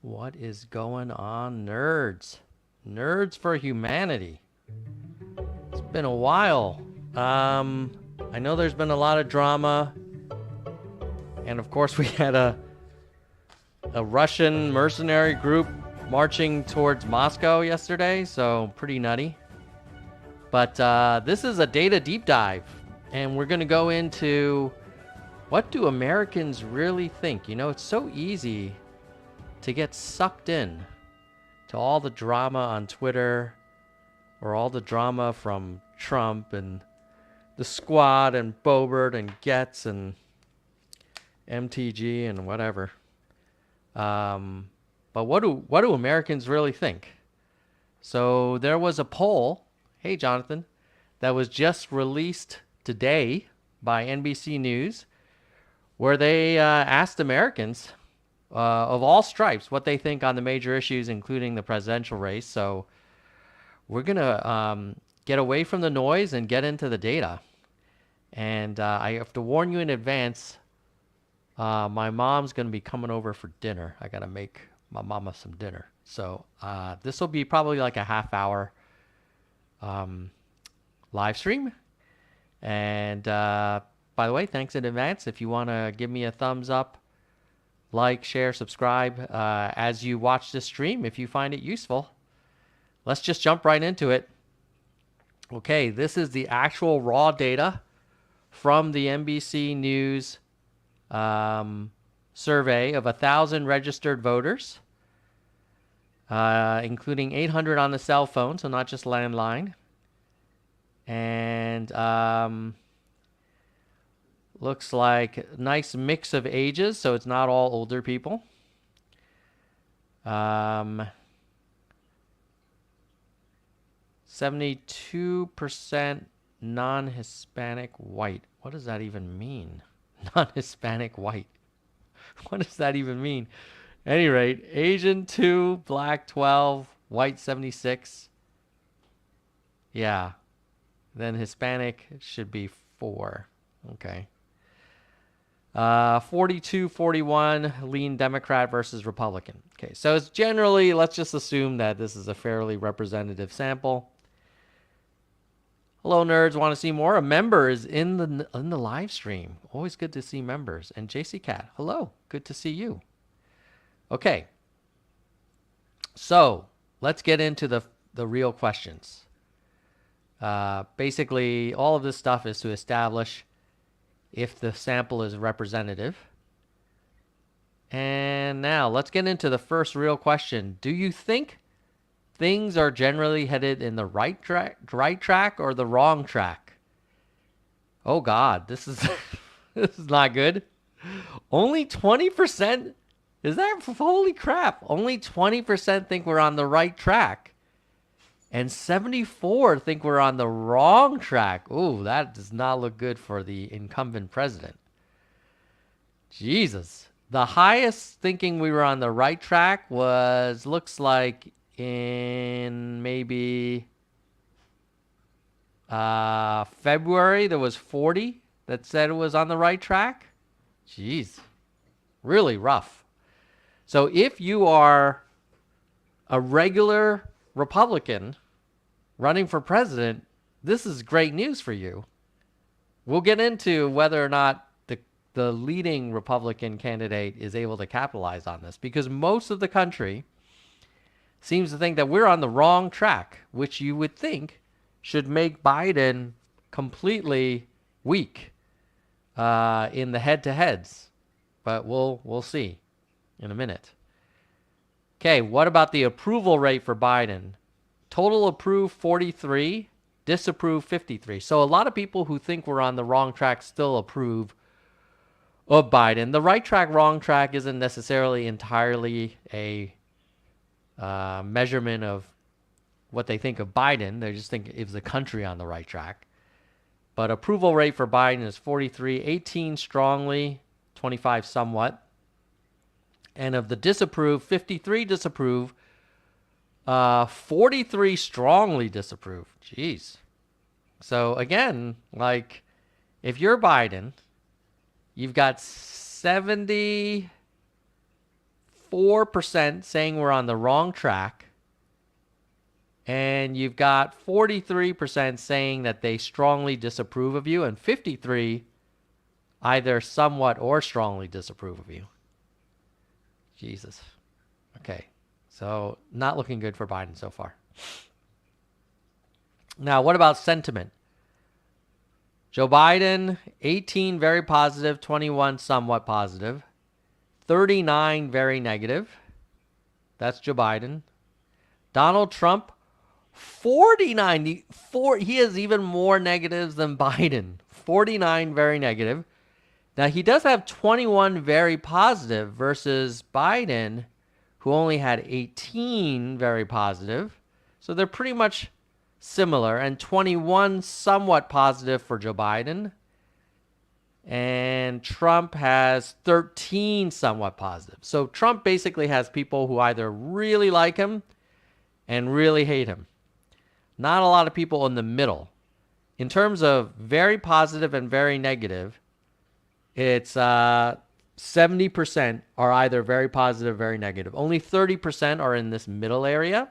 What is going on, nerds? Nerds for humanity. It's been a while. Um, I know there's been a lot of drama, and of course we had a Russian mercenary group marching towards Moscow yesterday, so pretty nutty. But this is a data deep dive, and we're going to go into what do Americans really think? You know, it's so easy to get sucked in to all the drama on Twitter or all the drama from Trump and the squad and Boebert and Getz and MTG and whatever. Um, but what do Americans really think? So there was a poll, hey Jonathan, that was just released today by NBC News, where they asked Americans of all stripes what they think on the major issues, including the presidential race. So we're gonna get away from the noise and get into the data. And I have to warn you in advance. My mom's gonna be coming over for dinner. I gotta make my mama some dinner. So this will be probably like a half hour live stream. And by the way, thanks in advance. If you want to give me a thumbs up, like, share, subscribe as you watch this stream, if you find it useful. Let's just jump right into it. Okay, this is the actual raw data from the NBC News survey of 1,000 registered voters, including 800 on the cell phone, so not just landline. And looks like a nice mix of ages, so it's not all older people. 72% non-Hispanic white. What does that even mean? Non-Hispanic white. What does that even mean? At any rate, Asian 2, black 12, white 76. Yeah. Then Hispanic should be 4. Okay. 42-41 lean Democrat versus Republican. Okay, so it's generally, let's just assume that this is a fairly representative sample. Hello, nerds. Want to see more? A member is in the live stream. Always good to see members. And JC Cat, hello. Good to see you. Okay. So let's get into the real questions. Basically, all of this stuff is to establish if the sample is representative. And now let's get into the first real question. Do you think things are generally headed in the right track or the wrong track? Oh God, this is this is not good. Only 20%. Is that holy crap? Only 20% think we're on the right track. And 74 think we're on the wrong track. Ooh, that does not look good for the incumbent president. Jesus. The highest thinking we were on the right track looks like in maybe February, there was 40 that said it was on the right track. Jeez. Really rough. So if you are a regular Republican running for president, this is great news for you. We'll get into whether or not the leading Republican candidate is able to capitalize on this, because most of the country seems to think that we're on the wrong track, which you would think should make Biden completely weak in the head-to-heads. But we'll see in a minute. Okay, what about the approval rate for Biden? Total approved 43, disapprove 53. So a lot of people who think we're on the wrong track still approve of Biden. The right track, wrong track isn't necessarily entirely a measurement of what they think of Biden. They just think, is the country on the right track? But approval rate for Biden is 43, 18 strongly, 25 somewhat. And of the disapprove, 53 disapprove, 43 strongly disapprove. Jeez. So again, like, if you're Biden, you've got 73 44% saying we're on the wrong track. And you've got 43% saying that they strongly disapprove of you, and 53 either somewhat or strongly disapprove of you. Jesus. Okay. So not looking good for Biden so far. Now, what about sentiment? Joe Biden, 18 very positive, 21 somewhat positive, 39 very negative. That's Joe Biden. Donald Trump, 49. He has even more negatives than Biden. 49 very negative. Now, he does have 21 very positive versus Biden, who only had 18 very positive. So they're pretty much similar, and 21 somewhat positive for Joe Biden. And Trump has 13 somewhat positive. So Trump basically has people who either really like him and really hate him. Not a lot of people in the middle. In terms of very positive and very negative, it's 70% are either very positive or very negative. Only 30% are in this middle area.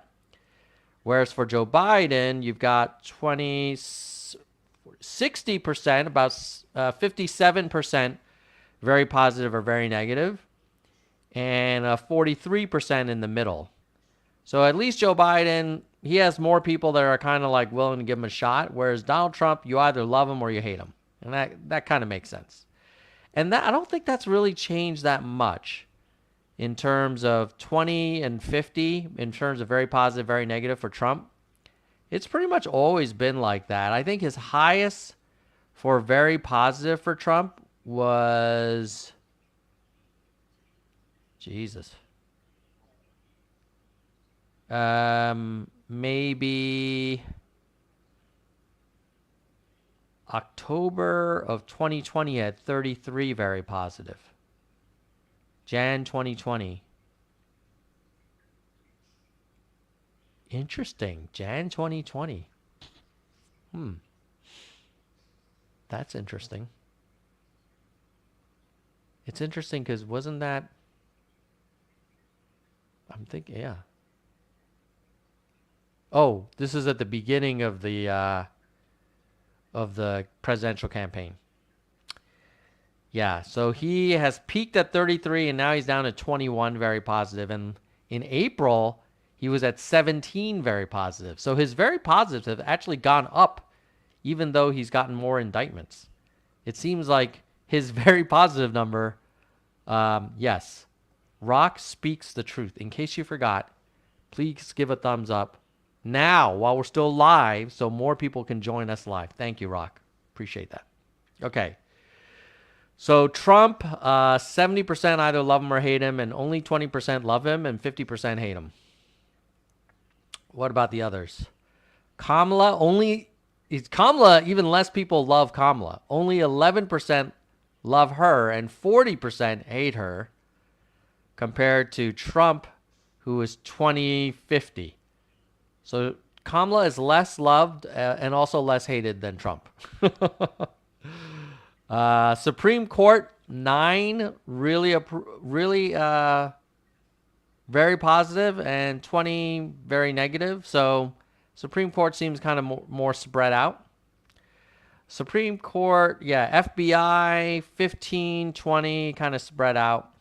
Whereas for Joe Biden, you've got 60%, about 57% very positive or very negative, and 43% in the middle. So at least Joe Biden, he has more people that are kind of like willing to give him a shot, whereas Donald Trump, you either love him or you hate him. And that kind of makes sense. And that I don't think that's really changed that much in terms of 20 and 50, in terms of very positive, very negative for Trump. It's pretty much always been like that. I think his highest for very positive for Trump was, Jesus, maybe October of 2020 had 33 very positive. Jan 2020. Interesting. Jan 2020. That's interesting. It's interesting because wasn't that... I'm thinking, yeah. Oh, this is at the beginning of the presidential campaign. Yeah, so he has peaked at 33 and now he's down to 21 very positive. And in April, he was at 17 very positive. So his very positives have actually gone up even though he's gotten more indictments. It seems like his very positive number, yes, Rock speaks the truth. In case you forgot, please give a thumbs up now while we're still live so more people can join us live. Thank you, Rock. Appreciate that. Okay. So Trump, 70% either love him or hate him, and only 20% love him and 50% hate him. What about the others? Kamala, even less people love Kamala. Only 11% love her and 40% hate her, compared to Trump, who is 20-50. So Kamala is less loved and also less hated than Trump. Supreme Court, 9 really very positive and 20 very negative. So Supreme Court seems kind of more spread out. Supreme Court, yeah, FBI, 15, 20, kind of spread out.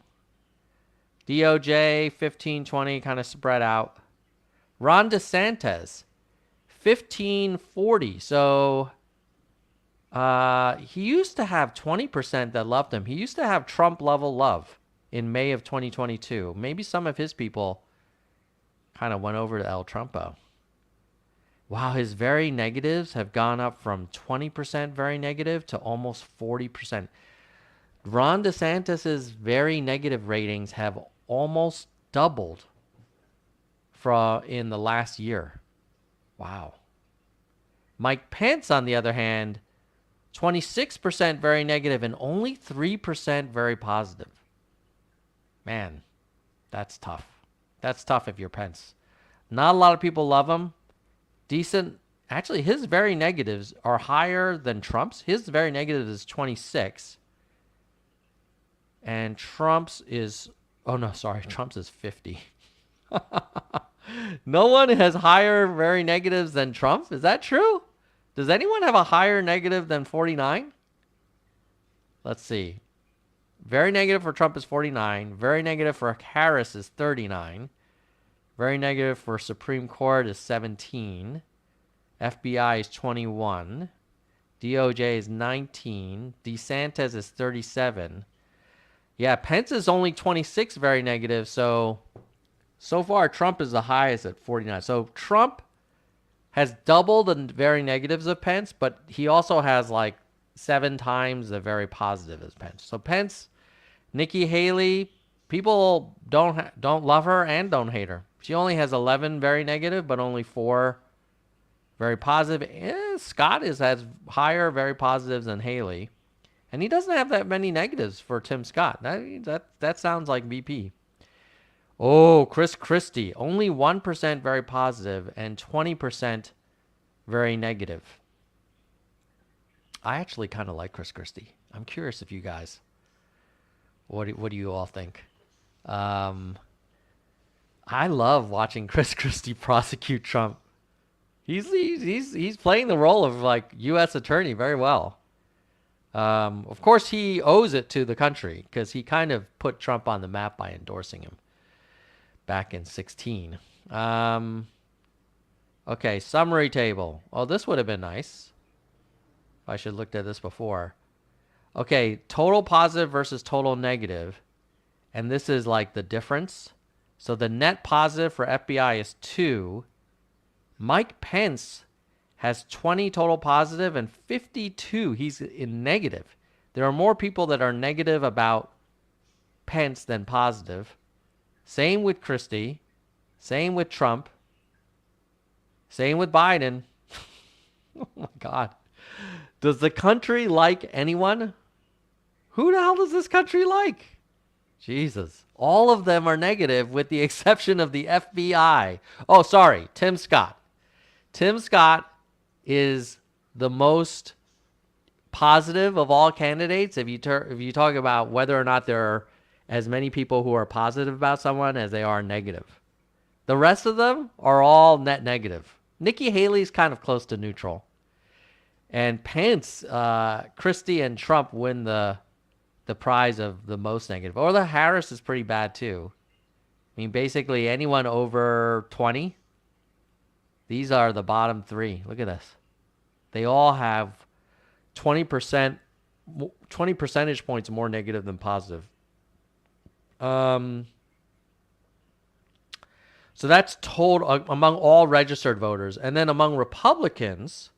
DOJ, 15, 20, kind of spread out. Ron DeSantis, 15, 40. So he used to have 20% that loved him. He used to have Trump level love in May of 2022. Maybe some of his people kind of went over to El Trumpo. Wow, his very negatives have gone up from 20% very negative to almost 40%. Ron DeSantis's very negative ratings have almost doubled in the last year. Wow. Mike Pence, on the other hand, 26% very negative and only 3% very positive. Man, that's tough. That's tough if you're Pence. Not a lot of people love him. Decent. Actually, his very negatives are higher than Trump's. His very negative is 26. And Trump's is Oh, no, sorry. Trump's is 50. No one has higher very negatives than Trump. Is that true? Does anyone have a higher negative than 49? Let's see. Very negative for Trump is 49. Very negative for Harris is 39. Very negative for Supreme Court is 17. FBI is 21. DOJ is 19. DeSantis is 37. Yeah, Pence is only 26 very negative. So far, Trump is the highest at 49. So Trump has double the very negatives of Pence, but he also has like 7 times the very positive as Pence. So Pence, Nikki Haley, people don't love her and don't hate her. She only has 11 very negative, but only 4 very positive. Scott has higher very positives than Haley, and he doesn't have that many negatives for Tim Scott. That sounds like VP. Oh, Chris Christie, only 1% very positive and 20% very negative. I actually kind of like Chris Christie. I'm curious if you guys, what do you all think? I love watching Chris Christie prosecute Trump. He's playing the role of like U.S. attorney very well. Of course, he owes it to the country because he kind of put Trump on the map by endorsing him back in 2016. Okay, summary table. Oh, this would have been nice. I should have looked at this before. Okay, total positive versus total negative. And this is like the difference. So the net positive for FBI is 2. Mike Pence has 20 total positive and 52. He's in negative. There are more people that are negative about Pence than positive. Same with Christie. Same with Trump. Same with Biden. Oh my God. Does the country like anyone? Who the hell does this country like? Jesus. All of them are negative with the exception of the FBI. Oh, sorry. Tim Scott. Tim Scott is the most positive of all candidates. If you talk about whether or not there are as many people who are positive about someone as they are negative. The rest of them are all net negative. Nikki Haley's kind of close to neutral. And Pence, Christie, and Trump win the prize of the most negative. Or the Harris is pretty bad too. I mean, basically anyone over 20. These are the bottom 3. Look at this. They all have 20 percentage points more negative than positive. So that's total among all registered voters. And then among Republicans,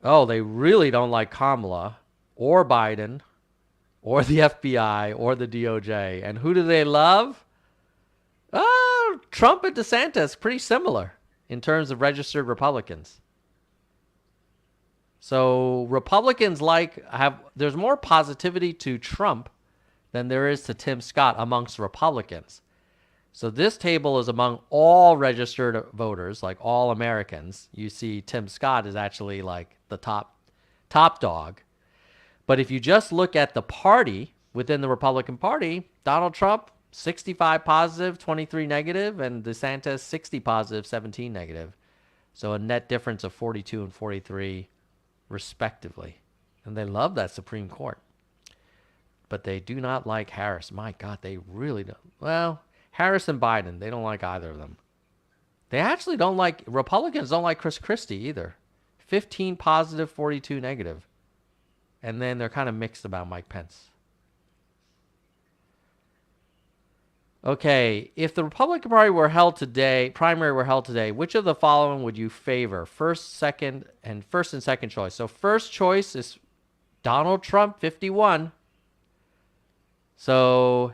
they really don't like Kamala or Biden or the FBI or the DOJ. And who do they love? Trump and DeSantis, pretty similar in terms of registered Republicans. So Republicans there's more positivity to Trump than there is to Tim Scott amongst Republicans. So this table is among all registered voters, like all Americans. You see Tim Scott is actually like the top dog. But if you just look at the party within the Republican Party, Donald Trump, 65 positive, 23 negative, and DeSantis, 60 positive, 17 negative. So a net difference of 42 and 43 respectively. And they love that Supreme Court. But they do not like Harris. My God, they really don't. Well, Harris and Biden, they don't like either of them. They actually don't like, Republicans don't like Chris Christie either. 15 positive, 42 negative. And then they're kind of mixed about Mike Pence. Okay, if the Republican Party primary were held today, which of the following would you favor? First and second choice. So first choice is Donald Trump, 51. So,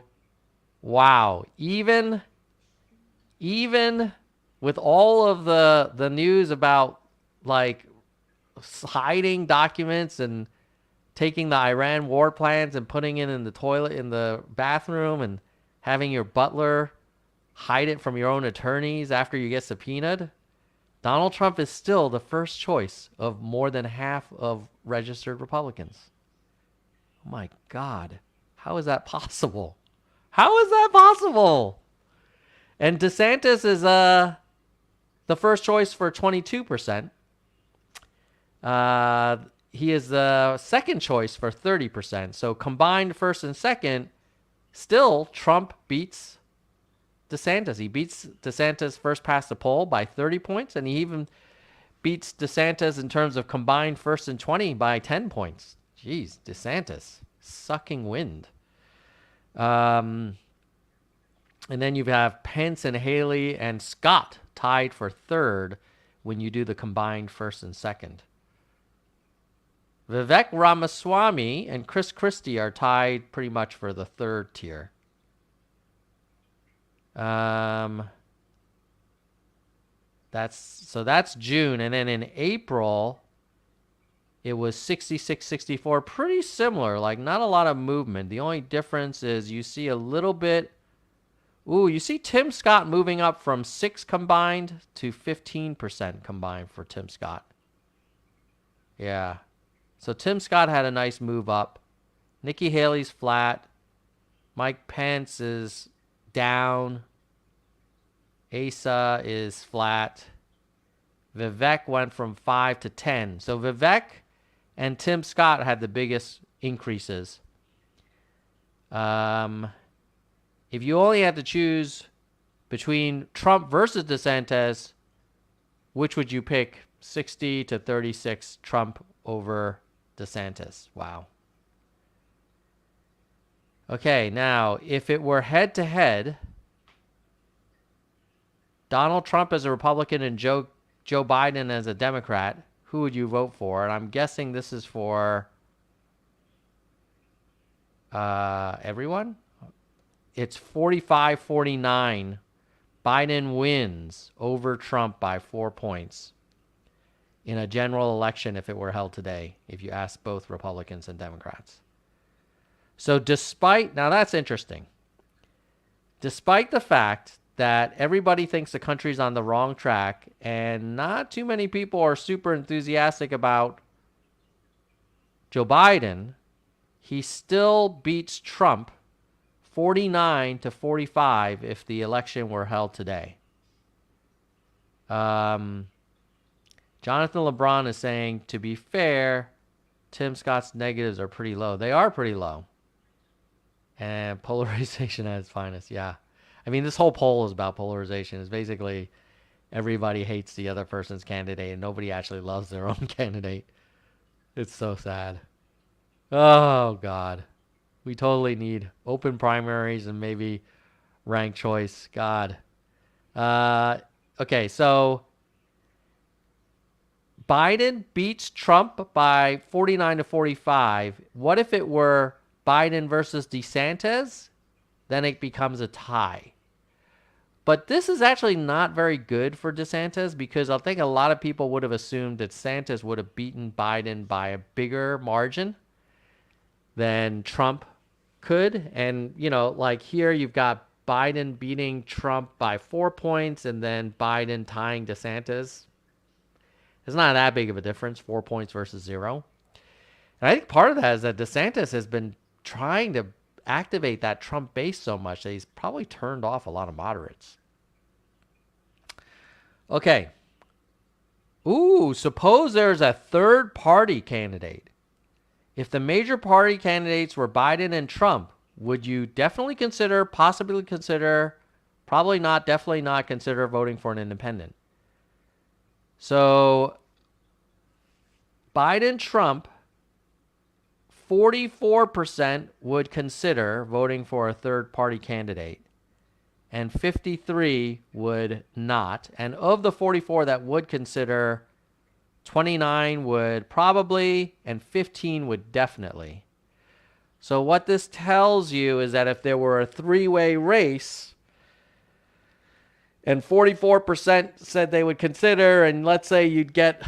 wow. Even with all of the news about like hiding documents and taking the Iran war plans and putting it in the toilet in the bathroom and having your butler hide it from your own attorneys after you get subpoenaed, Donald Trump is still the first choice of more than half of registered Republicans. Oh my God. How is that possible? How is that possible? And DeSantis is the first choice for 22%. He is the second choice for 30%. So combined first and second, still Trump beats DeSantis. He beats DeSantis first past the poll by 30 points, and he even beats DeSantis in terms of combined first and 20 by 10 points. Jeez, DeSantis sucking wind. And then you have Pence and Haley and Scott tied for third when you do the combined first and second. Vivek Ramaswamy and Chris Christie are tied pretty much for the third tier. That's June. And then in April, it was 66-64. Pretty similar, like not a lot of movement. The only difference is you see a little bit. Ooh, you see Tim Scott moving up from 6 combined to 15% combined for Tim Scott. Yeah. So Tim Scott had a nice move up. Nikki Haley's flat. Mike Pence is down. Asa is flat. Vivek went from 5 to 10. So Vivek and Tim Scott had the biggest increases. If you only had to choose between Trump versus DeSantis, which would you pick? 60 to 36 Trump over DeSantis. Wow. Okay, now, if it were head-to-head, Donald Trump as a Republican and Joe Biden as a Democrat, who would you vote for? And I'm guessing this is for everyone. It's 45-49. Biden wins over Trump by 4 points in a general election if it were held today, if you ask both Republicans and Democrats. So now that's interesting. Despite the fact that everybody thinks the country's on the wrong track and not too many people are super enthusiastic about Joe Biden, he still beats Trump 49 to 45 if the election were held today. Jonathan LeBron is saying, to be fair, Tim Scott's negatives are pretty low. They are pretty low. And polarization at its finest, yeah. I mean, this whole poll is about polarization. It's basically everybody hates the other person's candidate and nobody actually loves their own candidate. It's so sad. Oh, God. We totally need open primaries and maybe ranked choice. God. Okay, so Biden beats Trump by 49 to 45. What if it were Biden versus DeSantis? Then it becomes a tie. But this is actually not very good for DeSantis because I think a lot of people would have assumed that DeSantis would have beaten Biden by a bigger margin than Trump could. And, you know, like here you've got Biden beating Trump by 4 points and then Biden tying DeSantis. It's not that big of a difference, 4 points versus 0. And I think part of that is that DeSantis has been trying to activate that Trump base so much that he's probably turned off a lot of moderates. Okay. Ooh, suppose there's a third party candidate. If the major party candidates were Biden and Trump, would you definitely consider, possibly consider, probably not, definitely not consider voting for an independent? So Biden, Trump, 44% would consider voting for a third party candidate and 53 would not. And of the 44 that would consider, 29 would probably and 15 would definitely. So what this tells you is that if there were a three-way race and 44% said they would consider, and let's say you'd get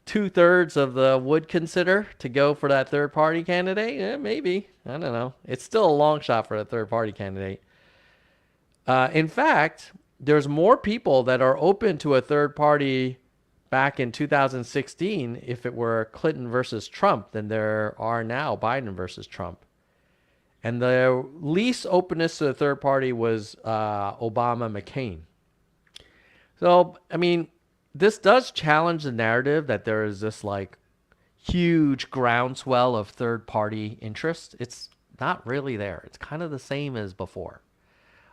2/3 of the would consider to go for that third party candidate, maybe. I don't know. It's still a long shot for the third party candidate. In fact, there's more people that are open to a third party back in 2016 if it were Clinton versus Trump than there are now Biden versus Trump. And the least openness to the third party was Obama McCain. So, I mean, this does challenge the narrative that there is this like huge groundswell of third party interest. It's not really there. It's kind of the same as before.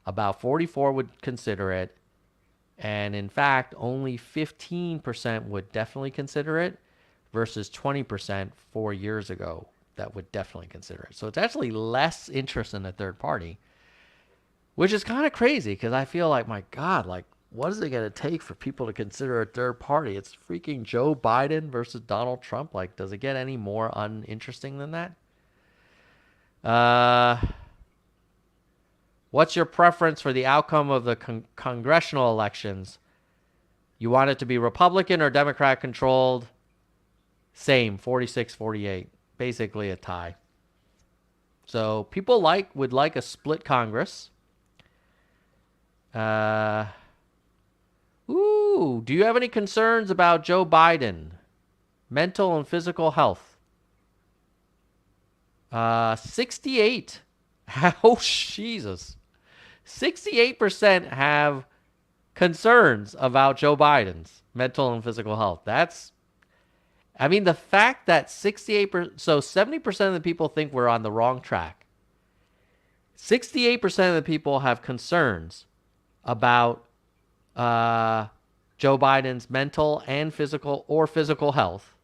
About 44 would consider it. And in fact, only 15% would definitely consider it versus 20% 4 years ago that would definitely consider it. So it's actually less interest in a third party, which is kind of crazy because I feel like, my God, like, what is it going to take for people to consider a third party? It's freaking Joe Biden versus Donald Trump. Like, does it get any more uninteresting than that? What's your preference for the outcome of the congressional elections? You want it to be Republican or Democrat controlled? Same, 46-48. Basically a tie. So people would like a split Congress. Do you have any concerns about Joe Biden? Mental and physical health. 68. Oh, Jesus. 68% have concerns about Joe Biden's mental and physical health. I mean, the fact that 68%, so 70% of the people think we're on the wrong track. 68% of the people have concerns about Joe Biden's mental and physical health.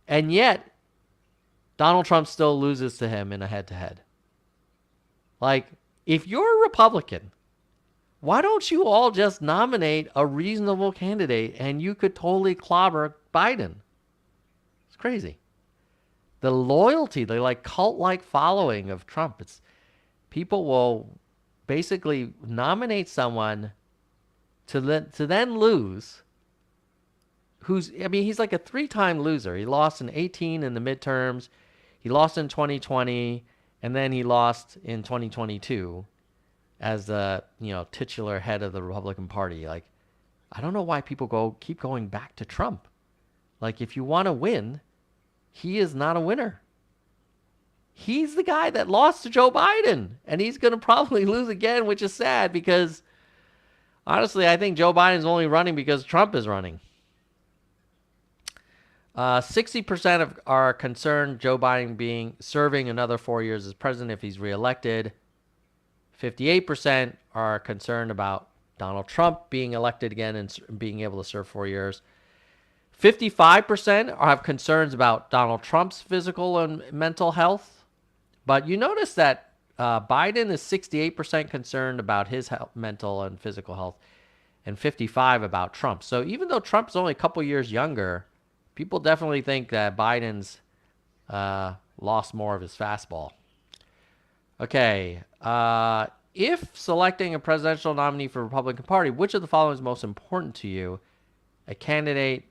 And yet, Donald Trump still loses to him in a head-to-head. Like, if you're a Republican, why don't you all just nominate a reasonable candidate and you could totally clobber Biden? It's crazy. The loyalty, the like cult-like following of Trump. People will basically nominate someone to then lose. He's like a 3-time loser. He lost in 2018 in the midterms. He lost in 2020, and then he lost in 2022 as the titular head of the Republican Party. Like, I don't know why people keep going back to Trump. Like, if you want to win, he is not a winner. He's the guy that lost to Joe Biden, and he's going to probably lose again, which is sad because honestly, I think Joe Biden's only running because Trump is running. 60% are concerned Joe Biden serving another 4 years as president if he's reelected. 58% are concerned about Donald Trump being elected again and being able to serve 4 years. 55% have concerns about Donald Trump's physical and mental health. But you notice that Biden is 68% concerned about his mental and physical health and 55% about Trump. So even though Trump's only a couple years younger, people definitely think that Biden's lost more of his fastball. Okay. If selecting a presidential nominee for the Republican Party, which of the following is most important to you? A candidate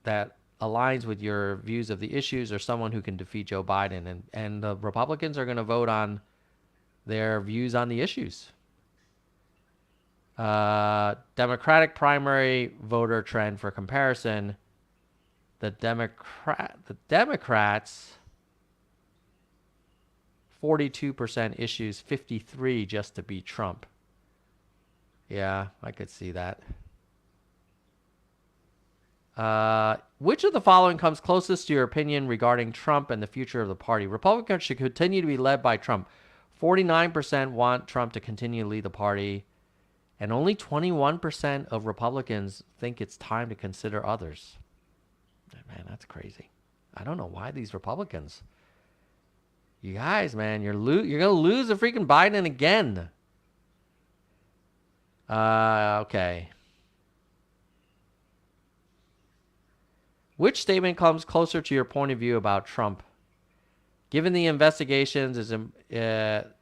that aligns with your views of the issues or someone who can defeat Joe Biden? And the Republicans are going to vote on their views on the issues. Democratic primary voter trend for comparison. The Democrats, 42% issues, 53% just to beat Trump. Yeah, I could see that. Which of the following comes closest to your opinion regarding Trump and the future of the party? Republicans should continue to be led by Trump. 49% want Trump to continue to lead the party, and only 21% of Republicans think it's time to consider others. Man, that's crazy. I don't know why these Republicans. You guys, man, you're going to lose a freaking Biden again. Okay. Which statement comes closer to your point of view about Trump? Given the investigations,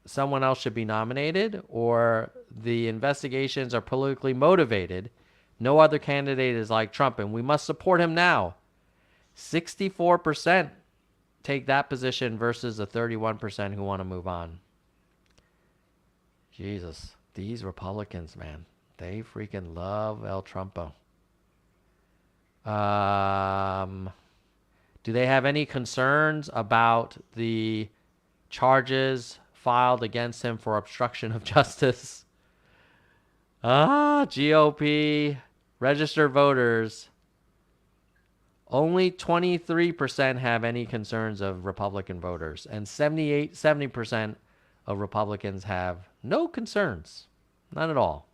someone else should be nominated, or the investigations are politically motivated? No other candidate is like Trump, and we must support him now. 64% take that position versus the 31% who want to move on. Jesus, these Republicans, man, they freaking love El Trumpo. Do they have any concerns about the charges filed against him for obstruction of justice. GOP registered voters. Only 23% have any concerns of Republican voters, and 70% of Republicans have no concerns. None at all.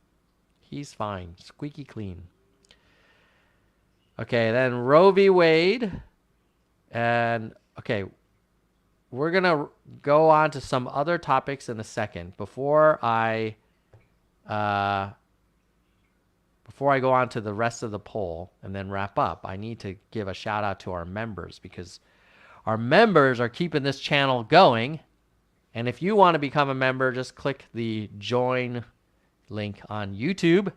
He's fine. Squeaky clean. Okay, then Roe v. Wade. And, okay, we're going to go on to some other topics in a second. Before I go on to the rest of the poll and then wrap up, I need to give a shout out to our members, because our members are keeping this channel going. And if you want to become a member, just click the join link on YouTube.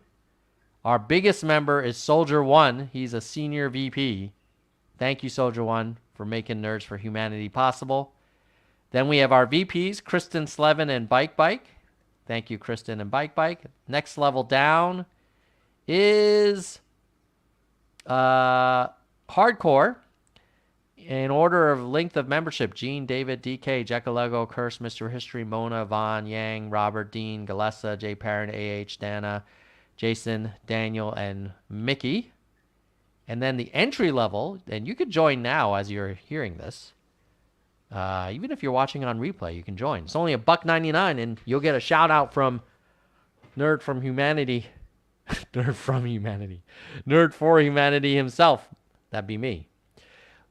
Our biggest member is Soldier One. He's a senior VP. Thank you, Soldier One, for making Nerds for Humanity possible. Then we have our VPs, Kristen Slevin and Bike. Thank you, Kristen and Bike. Next level down is Hardcore. In order of length of membership: Gene, David, DK, Jekkalego, Curse, Mr. History, Mona, Vaughn, Yang, Robert, Dean, Galessa, J. Parent, AH, Dana, Jason, Daniel, and Mickey. And then the entry level, and you could join now as you're hearing this. Even if you're watching on replay, you can join. It's only $1.99, and you'll get a shout out from Nerd from Humanity. Nerd from Humanity. Nerd for Humanity himself. That'd be me.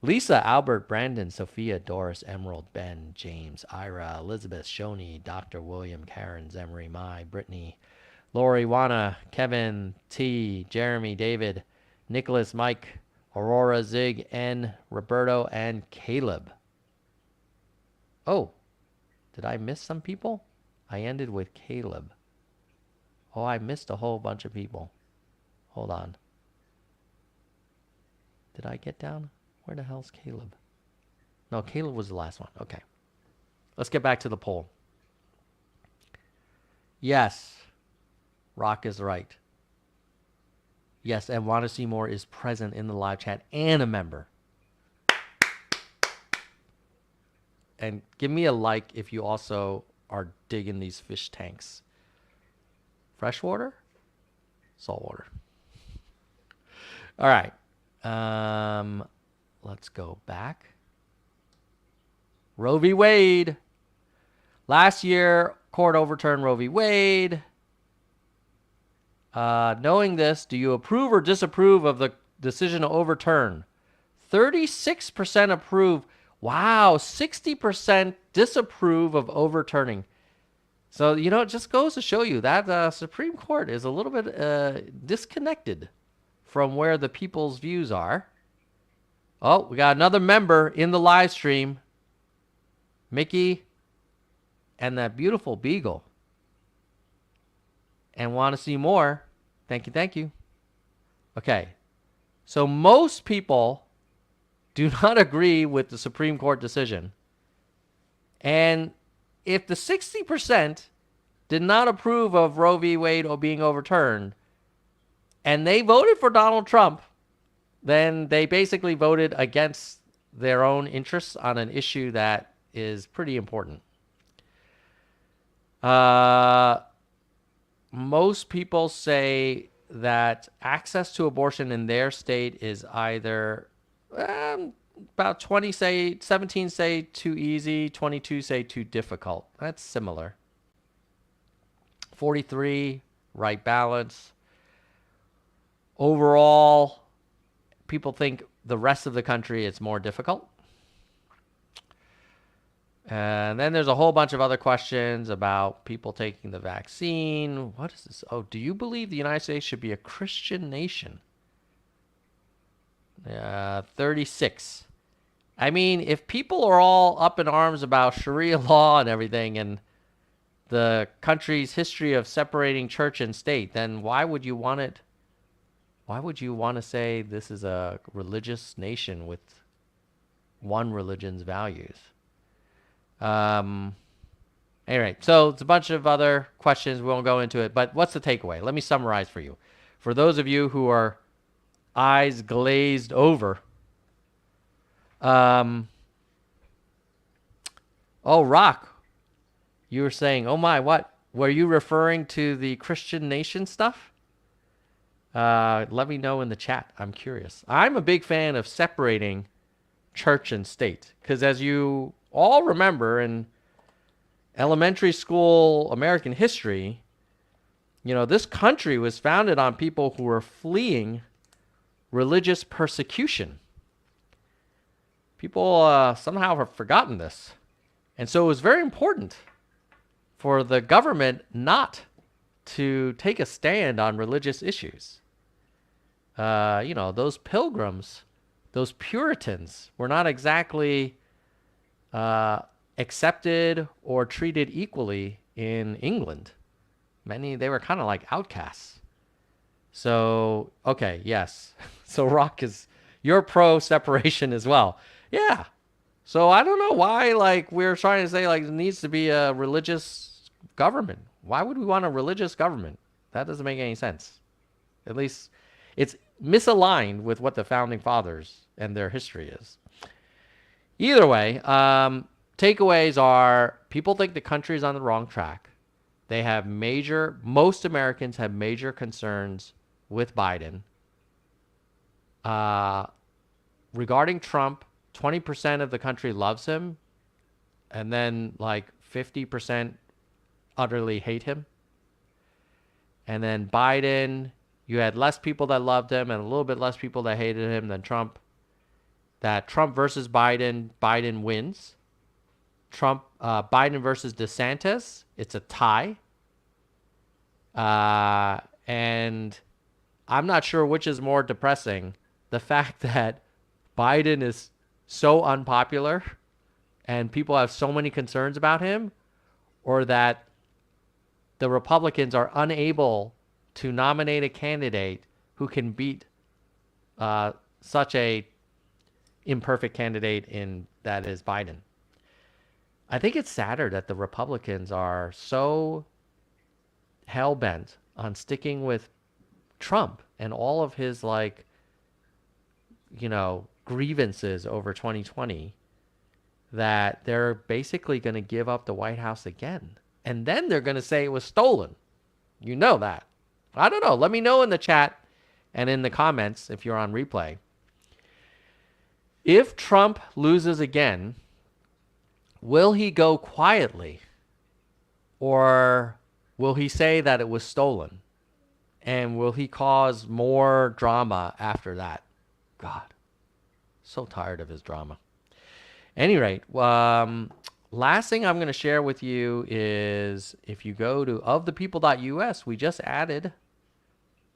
Lisa, Albert, Brandon, Sophia, Doris, Emerald, Ben, James, Ira, Elizabeth, Shoni, Dr. William, Karen, Zemery, Mai, Brittany, Lori, Wana, Kevin, T, Jeremy, David, Nicholas, Mike, Aurora, Zig, N, Roberto, and Caleb. Oh, did I miss some people? I ended with Caleb. Oh, I missed a whole bunch of people. Hold on. Did I get down? Where the hell's Caleb? No, Caleb was the last one. Okay. Let's get back to the poll. Yes. Rock is right. Yes, and Want to See More is present in the live chat and a member. And give me a like if you also are digging these fish tanks. Freshwater? Saltwater. All right. Let's go back. Roe v. Wade. Last year, court overturned Roe v. Wade. Knowing this, do you approve or disapprove of the decision to overturn? 36% approve. Wow, 60% disapprove of overturning. So, it just goes to show you that Supreme Court is a little bit disconnected from where the people's views are. Oh, we got another member in the live stream. Mickey and that beautiful beagle. And Want to See More. Thank you. Okay. So most people do not agree with the Supreme Court decision. And if the 60% did not approve of Roe v. Wade or being overturned, and they voted for Donald Trump, then they basically voted against their own interests on an issue that is pretty important. Most people say that access to abortion in their state is either about 20 say, 17 say too easy, 22 say too difficult. That's similar. 43, right balance. Overall, people think the rest of the country is more difficult. And then there's a whole bunch of other questions about people taking the vaccine. What is this? Oh, do you believe the United States should be a Christian nation? 36. I mean, if people are all up in arms about Sharia law and everything and the country's history of separating church and state, then why would you want it? Why would you want to say this is a religious nation with one religion's values? Anyway, so it's a bunch of other questions. We won't go into it, but what's the takeaway? Let me summarize for you. For those of you who are eyes glazed over, Oh, Rock, you were saying, oh my, what? Were you referring to the Christian nation stuff? Let me know in the chat. I'm curious. I'm a big fan of separating church and state because, as you all remember in elementary school American history, this country was founded on people who were fleeing religious persecution. People somehow have forgotten this. And so it was very important for the government not to take a stand on religious issues. Those pilgrims, those Puritans were not exactly accepted or treated equally in England. They were kind of like outcasts. So, okay, yes. So Rock you're pro separation as well. Yeah. So I don't know why, we're trying to say, it needs to be a religious government. Why would we want a religious government? That doesn't make any sense. At least it's misaligned with what the founding fathers and their history is. Either way, takeaways are people think the country is on the wrong track. Most Americans have major concerns with Biden. Regarding Trump, 20% of the country loves him, and then 50% utterly hate him. And then Biden, you had less people that loved him and a little bit less people that hated him than Trump. That Trump versus Biden, Biden wins. Biden versus DeSantis, it's a tie. And I'm not sure which is more depressing. The fact that Biden is so unpopular and people have so many concerns about him, or that the Republicans are unable to nominate a candidate who can beat such a imperfect candidate that is Biden. I think it's sadder that the Republicans are so hell-bent on sticking with Trump and all of his grievances over 2020 that they're basically going to give up the White House again. And then they're going to say it was stolen. You know that. I don't know. Let me know in the chat and in the comments if you're on replay. If Trump loses again, will he go quietly? Or will he say that it was stolen? And will he cause more drama after that? God, so tired of his drama. Any rate, last thing I'm going to share with you is if you go to ofthepeople.us, we just added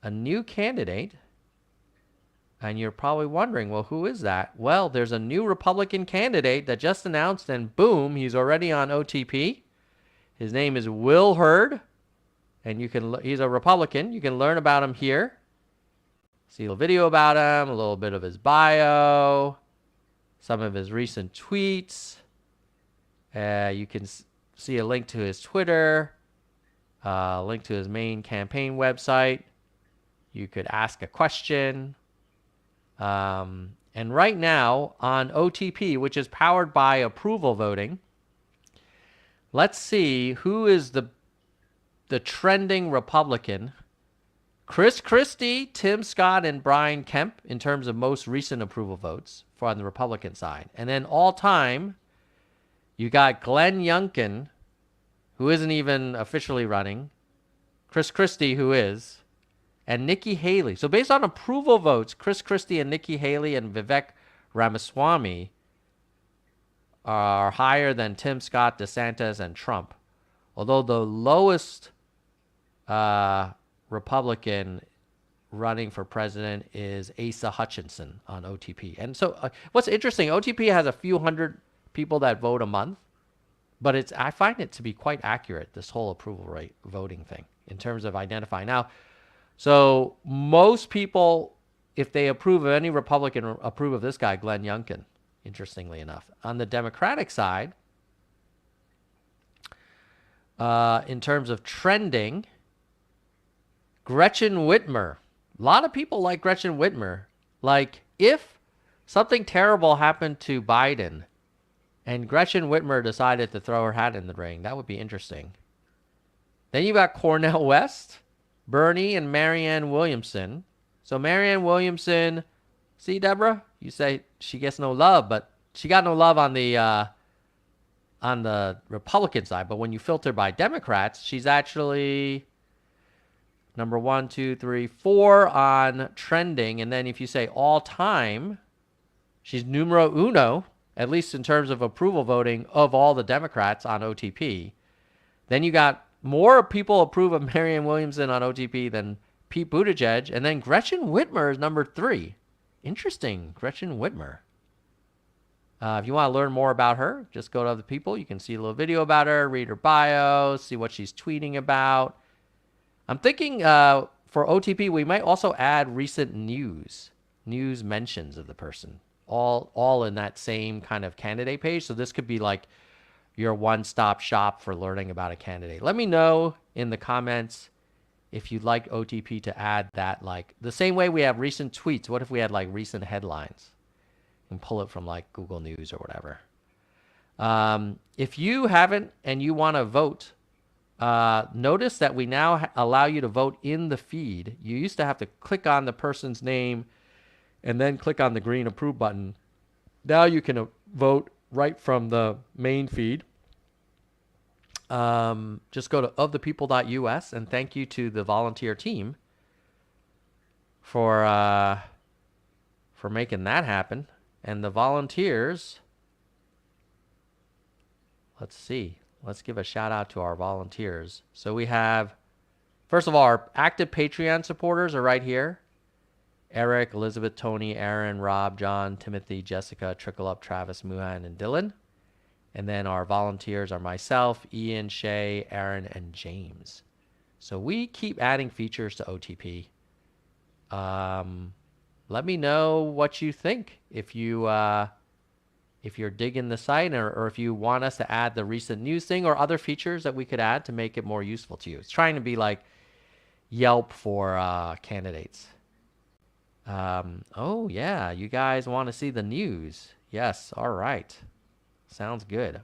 a new candidate. And you're probably wondering, well, who is that? Well, there's a new Republican candidate that just announced, and boom, he's already on OTP. His name is Will Hurd, and he's a Republican. You can learn about him here. See a video about him, a little bit of his bio, some of his recent tweets. You can see a link to his Twitter, a link to his main campaign website. You could ask a question. And right now on OTP, which is powered by approval voting, let's see who is the trending Republican. Chris Christie, Tim Scott, and Brian Kemp in terms of most recent approval votes on the Republican side. And then all time, you got Glenn Youngkin, who isn't even officially running, Chris Christie, who is, and Nikki Haley. So based on approval votes, Chris Christie and Nikki Haley and Vivek Ramaswamy are higher than Tim Scott, DeSantis, and Trump. Although the lowest Republican running for president is Asa Hutchinson on OTP. And so what's interesting, OTP has a few hundred people that vote a month, but I find it to be quite accurate, this whole approval rate voting thing, in terms of identifying. Now, so most people, if they approve of any Republican, approve of this guy, Glenn Youngkin, interestingly enough. On the Democratic side, in terms of trending, Gretchen Whitmer. A lot of people like Gretchen Whitmer. If something terrible happened to Biden, And Gretchen Whitmer decided to throw her hat in the ring. That would be interesting. Then you got Cornel West, Bernie, and Marianne Williamson. So Marianne Williamson, see, Deborah, you say she gets no love, but she got no love on the Republican side. But when you filter by Democrats, she's actually number 1, 2, 3, 4 on trending. And then if you say all time, she's numero uno, at least in terms of approval voting of all the Democrats on OTP. Then you got more people approve of Marianne Williamson on OTP than Pete Buttigieg. And then Gretchen Whitmer is number 3. Interesting, Gretchen Whitmer. If you want to learn more about her, just go to other people. You can see a little video about her, read her bio, see what she's tweeting about. I'm thinking for OTP, we might also add recent news mentions of the person, all in that same kind of candidate page. So this could be like your one-stop shop for learning about a candidate. Let me know in the comments if you'd like OTP to add that, like the same way we have recent tweets. What if we had like recent headlines and pull it from like Google News or whatever? If you haven't and you want to vote, notice that we now allow you to vote in the feed. You used to have to click on the person's name and then click on the green approve button. Now you can vote right from the main feed. Just go to ofthepeople.us, and thank you to the volunteer team for making that happen. And the volunteers, let's see. Let's give a shout out to our volunteers. So we have, first of all, our active Patreon supporters are right here. Eric, Elizabeth, Tony, Aaron, Rob, John, Timothy, Jessica, Trickle Up, Travis, Muhan, and Dylan. And then our volunteers are myself, Ian, Shay, Aaron, and James. So we keep adding features to OTP. Let me know what you think. If you're digging the site, or if you want us to add the recent news thing or other features that we could add to make it more useful to you. It's trying to be like Yelp for candidates. Oh yeah, you guys want to see the news? Yes, all right. Sounds good.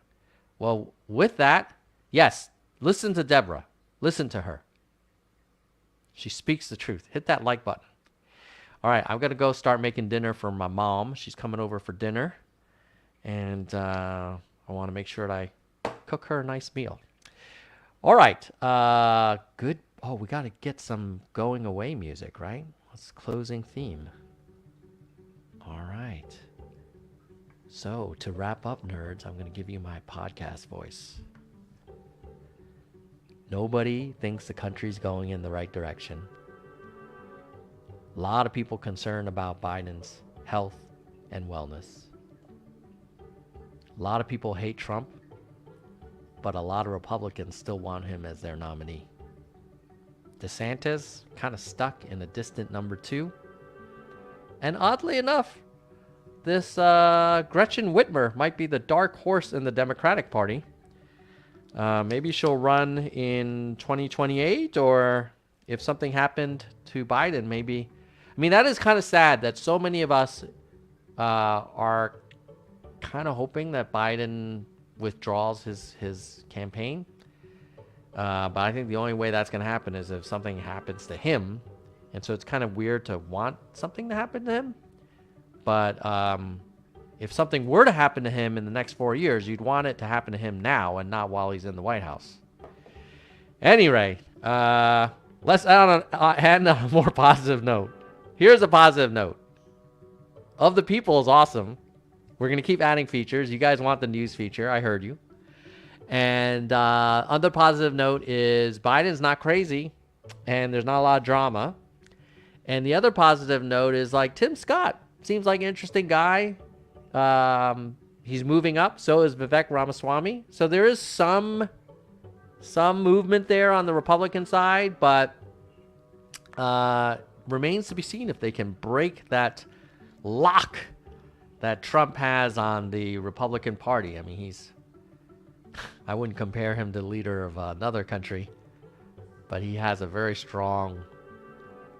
Well, with that, yes, listen to Deborah. Listen to her. She speaks the truth. Hit that like button. All right, I'm going to go start making dinner for my mom. She's coming over for dinner. And I want to make sure that I cook her a nice meal. All right. Good. Oh, we got to get some going away music, right? What's closing theme? All right. So to wrap up, nerds, I'm going to give you my podcast voice. Nobody thinks the country's going in the right direction. A lot of people concerned about Biden's health and wellness. A lot of people hate Trump, but a lot of Republicans still want him as their nominee. DeSantis kind of stuck in a distant number 2. And oddly enough, this Gretchen Whitmer might be the dark horse in the Democratic Party. Maybe she'll run in 2028, or if something happened to Biden, maybe. I mean, that is kind of sad that so many of us are kind of hoping that Biden withdraws his campaign. But I think the only way that's going to happen is if something happens to him. And so it's kind of weird to want something to happen to him. But if something were to happen to him in the next 4 years, you'd want it to happen to him now and not while he's in the White House. Anyway, let's end on a more positive note. Here's a positive note. Of the People is awesome. We're going to keep adding features. You guys want the news feature. I heard you. And other positive note is Biden's not crazy and there's not a lot of drama. And the other positive note is like Tim Scott seems like an interesting guy. He's moving up. So is Vivek Ramaswamy. So there is some movement there on the Republican side, but remains to be seen if they can break that lock that Trump has on the Republican Party. I mean, I wouldn't compare him to the leader of another country, but he has a very strong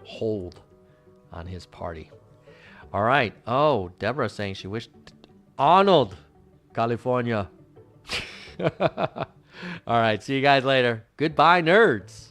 hold on his party. All right. Oh, Deborah saying she wished Arnold California. All right. See you guys later. Goodbye, nerds.